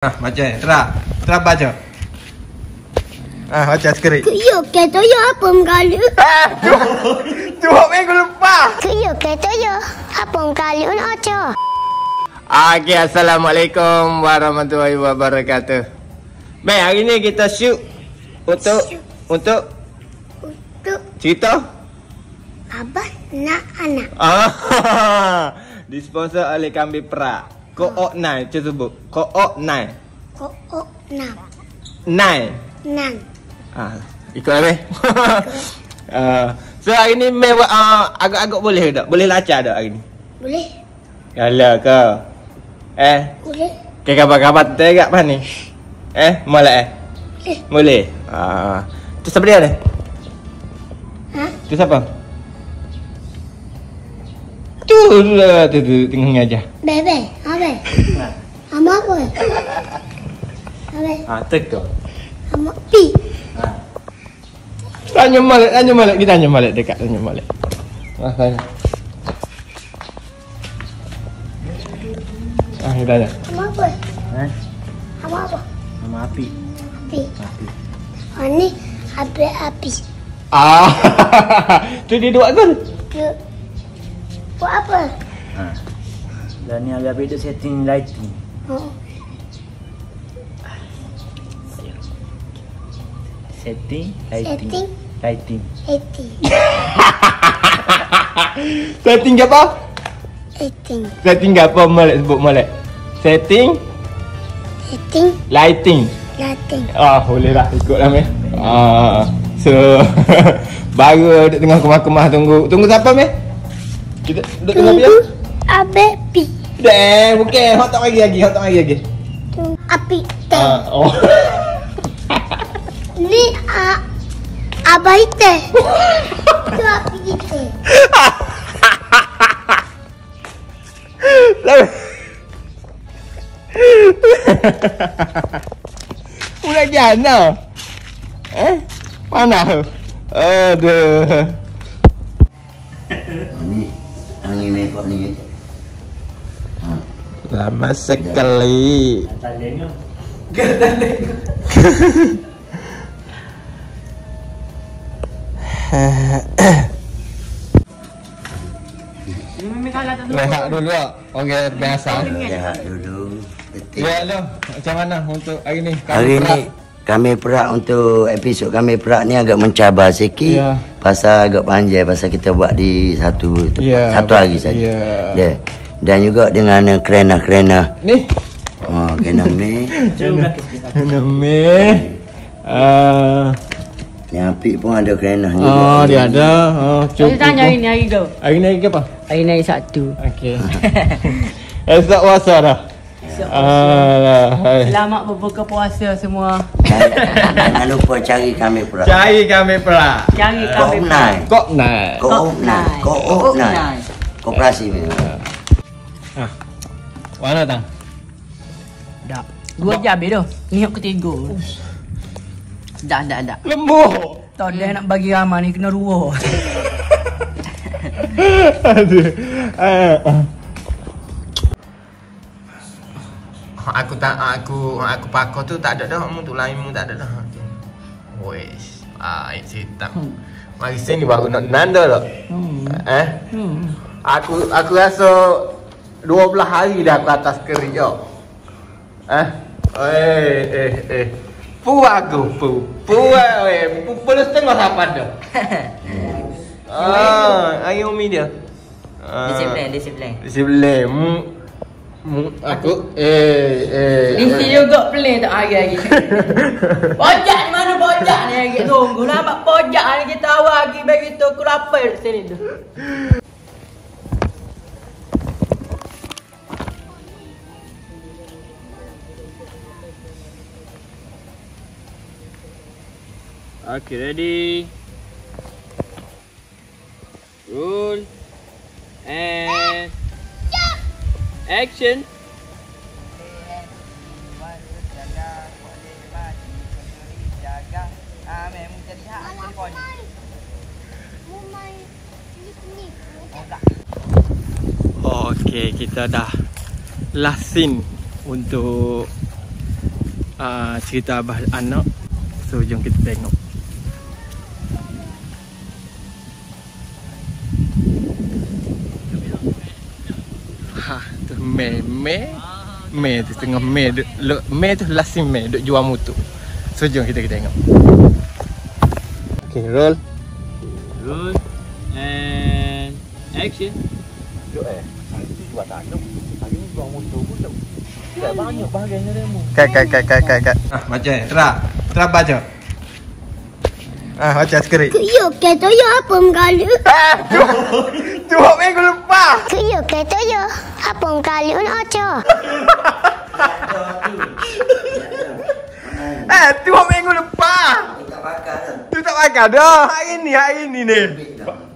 Baca Terap baca. Baca skrik. Tuyul ke tuyul apa menggalu? Tu minggu lepas. Tuyul ke tuyul apa menggalu nak aca? Okay, Assalamualaikum warahmatullahi wabarakatuh. Baik, hari ni kita shoot untuk cerita Abah nak anak. Disponsor oleh Kambing Perak. Kook Nai, cuba sebut. Kook Nai. Kook nam. Nai. Nam. Ikut habis. So hari ni agak-agak boleh tak? Boleh lacak tak hari ni? Boleh? Yalah ke? Boleh? Ke kabar-kabar tu agak apa ni? Molek Boleh? Tu siapa dia ni? Tu siapa? Tu tengah ngajar. Bebe, abe. Ama apa? Abe. Tek tu. Ama pi. Tanya Molek, kita tanya Molek dekat tanya Molek. Tanya. Kita tanya. Ama apa? Ama apa? Nama api. Api. Ini api. Tu dia dua kan? Buat apa? Dan ni agak beda setting lighting. Setting lighting. Lighting. Setting apa? Setting apa Molek sebut Molek? Setting lighting. Boleh lah ikut lah meh. So baru duduk tengah kemah-kemah tunggu siapa meh? Kita duduk tengah dia. Abe pi. Bukan, hok tak bagi lagi. Api teh. Ni abah teh. Tu api teh. Udah jana. Mana tu? Aduh. Angin ekor ni. Lama sekali. Rehat dulu. Okey, biasa. Rehat dulu. Ya lo, macam mana untuk hari ni? Hari ni kami Perak untuk episod kami Perak ni agak mencabar sikit. Ya. Pasal agak panjang pasal kita buat di satu hari saja. Ya. Dan juga dengan kerana. Ni. Kerana ni. Yang api pun ada kerana ni. Dia ada. Saya tanya hari ni hari tu. Hari ni hari apa? Hari ni hari Sabtu. Okey. Esok puasa dah. Selamat berbuka puasa semua. Jangan lupa cari kami Perak. Cari kami Koop Nai. Koperasi ni. Mana tang? Dah. 2 jam tu. Ni yang ketiga. Dah. Lembuh. Tak ada nak bagi ramai ni kena 2. Aduh. Aku pakar tu tak ada dah. Untuk lain mu tak ada dah. Wesh. Hitam. Mari sini baru nak nanda tak? Aku rasa 12 hari dah aku atas kerik yo. Pu aku. Puluh setengah siapa dah? Ayo umi dia. Disiplin. Aku Mesti juga plan tak hari-hari. Pojak ni mana pojak ni hari tunggu nampak pojak ni kita awal lagi bagi tu aku lapar sini tu. Okay, ready. Roll and action. Okey, kita dah last scene untuk cerita abah anak. So jom kita tengok. Tu Mei tu tengah Mei tu last Mei duk jual motor. So jom kita tengok. Okay, roll and action. Duk buat tanam. Hari ni jual motor pun tak banyak bahagiannya demo. Kat. Baca. Terap baca. Baca sekali. Kuyuk ke toyo apa menggalu? Tu hok minggu lepas. Kuyuk ke toyo apa menggalu nak aca? Tu hok minggu lepas. Tu tak pakai dah. Hari ni ni.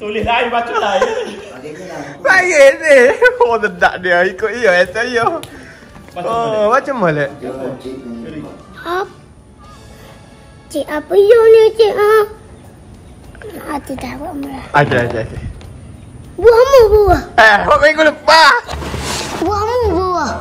Tulis lain, baca lain. Baik ni. Oh, tak dia ikut dia saya. Oh, macam mana? Cik apa you ni cik Hati dah buat mula. Ada. Buah. Hok minggu lepas. Buah.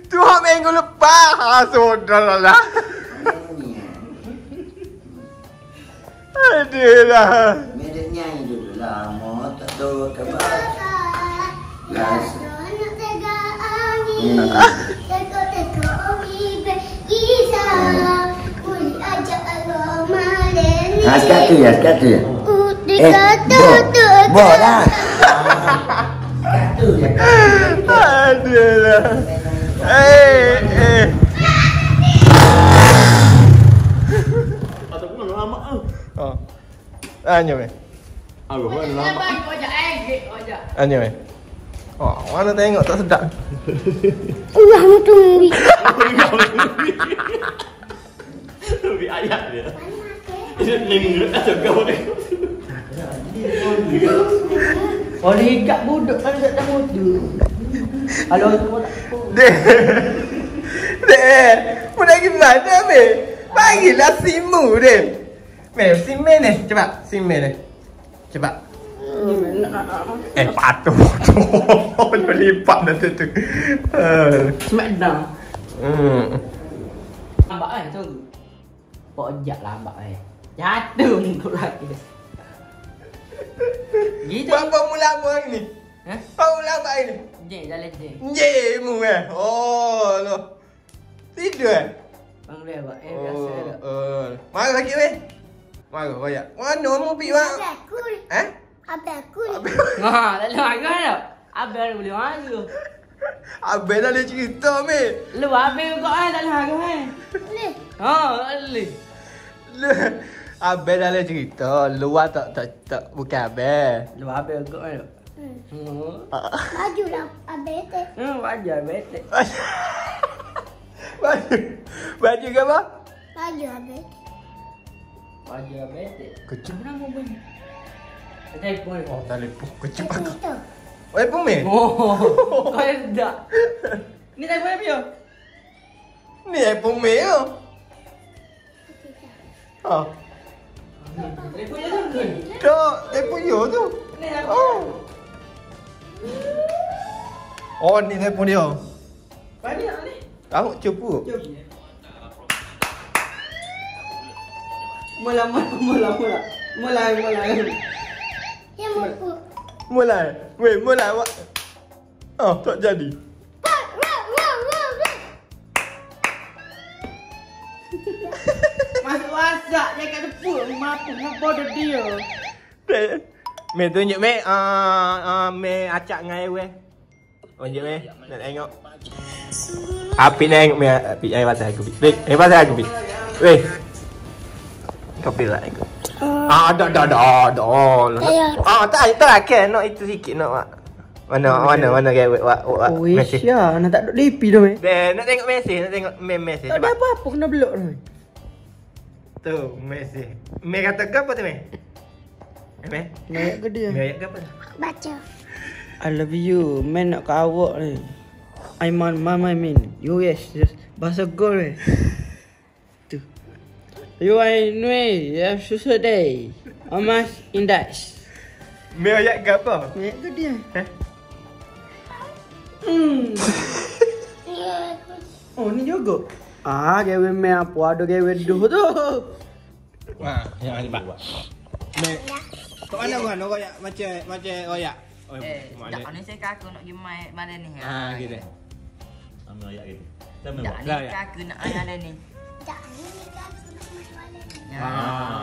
Tu hok minggu lepas. Sudahlah. Aduh. Medek nyanyi dulu lah. Mau tak tahu kabar. Las. Teko angin berkisah. Boleh ajak Allah malena. Sekat tu ya. Boh dah. Aduh. Ataupun lama Anyo weh. Anyo weh. Oh, mana tengok tak sedap. Allah tunggu. Lebih ayat dia. Ini atau kau ni. Orang ikat budak kan tak tahu tu. Kalau kau tak tahu. Dek. Mana gimana weh? Bagilah simu deh. Simen ni. Cepat. Simen ni. Cepat. Patuh. Berlipat dah tu. Smackdown. Lambat tu. Pojak lambat jatuh untuk lagi. Gitu. Berapa lama hari ni? Berapa lama hari ni? Jalan je. Mu Oh, lo. Tidur Bang dia buat biasa dah. Marah sakit weh? Marah banyak. Mana mu pergi mak? Abang aku. Tak marah dah. Abang boleh marah. Abang dah ada cerita meh. Lu abang kau tak marah Boleh. boleh. Abang dah ada cerita. Luar tak bukan abang. Lu abang kau Baju lah abang tu. Wajar betul. Baju ke apa? Baju abang. Wajar betul. Kecil. Kenapa pun? Telefon. Oh, telefon. Kecil Itu. pakak. Telefon meh? Oh, kau dah. Ni telefon apa yo? Ni telefon meh yo. Telefon yo tu. Tak, telefon yo tu. Ni telefon. Oh, ni telefon dia. Banyak ni. Tahu cupu. Mula. Ya muku. Mulai. Mulai awak. Tak jadi. Masuk wasak jaga tepuk mampu bodoh dia. Meh tunjuk meh meh acak dengan air. Tunjuk meh. Nak tengok. Api tengok meh api air pasal aku. Weh, air pasal aku pi. Weh. Kau pilih aku. Dah. Tak kan nak itu sikit nak. Mana gawat Oh, Isya, nak tak duk DP dah meh. Nak tengok mesej, nak tengok mesej. Tak ada apa-apa kena blok dah. Tu mesej. Meh kata ke apa tu meh? Meh? Naik ke dia? Meh ayat ke apa? Baca. I love you. Man nak kau awak ni. Aiman mama min. You yes. Just bahasa gol ni. Tu. You I know. Ya susah day. Amas indas. Meh ayat ke apa? Naik ke dia? Ya aku Oh, ni juga. Gawe main apa ada gawe duh tu. Yang ada pak. Kau mana kan? Kau ya macam royak. Tak ni saya kaku nak pergi main mana ni. Gitu. Ambil ayat gitu. Tak ni kaku nak main mana ni. Tak ni kan nak main wala ni.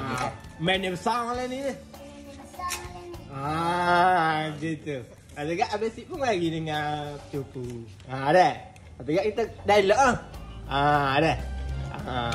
Gitu. Main yang besar lah ni. Besar wala ni. Gitu. Ada tak habis sip pun lagi dengan cupu. Ada. Tapi tak kita dialog ada.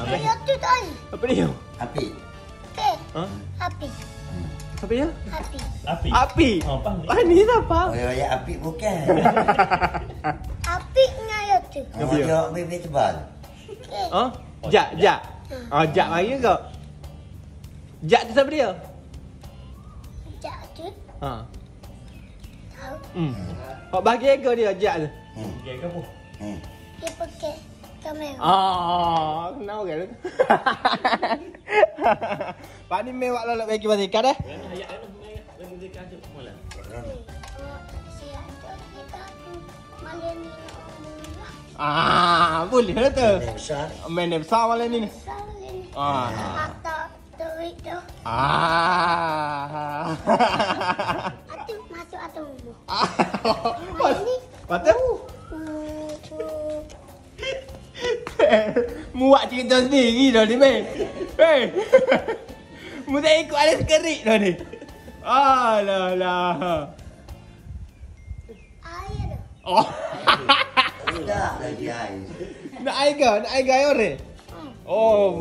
Ayo tu tadi. Apa dia? Api. Okey. Api. Apa dia? Api. Api. Api. Oh, pani. Pani siapa? Royak api bukan. Api ngayo tu. Royak bebek tebal. Okey. Jak. Jak mari ke? Jak tu siapa dia? Jak tu. Tahu. Kau bagi ke dia jak tu? Gaya ke apa? Dia pakai kamera. Kenal ke tu? Pak ni mewak lolok bagi pasal ikan dah. Ayat dah main. Lagu dia kacu mula. Saya ada kita malam ni. Boleh lah tu. Besar. Main yang besar malam ni. Besar ni. Ah. Atau duit tu. Atu masuk atau rumah. Malam ni. Patut? Muak cerita sendiri dah ni, meh. Mu tak ikut ada sekerik dah ni. Alah. Air tu. Oh. Sudah lagi air. Nak air ke? Nak air gaya orang? Oh,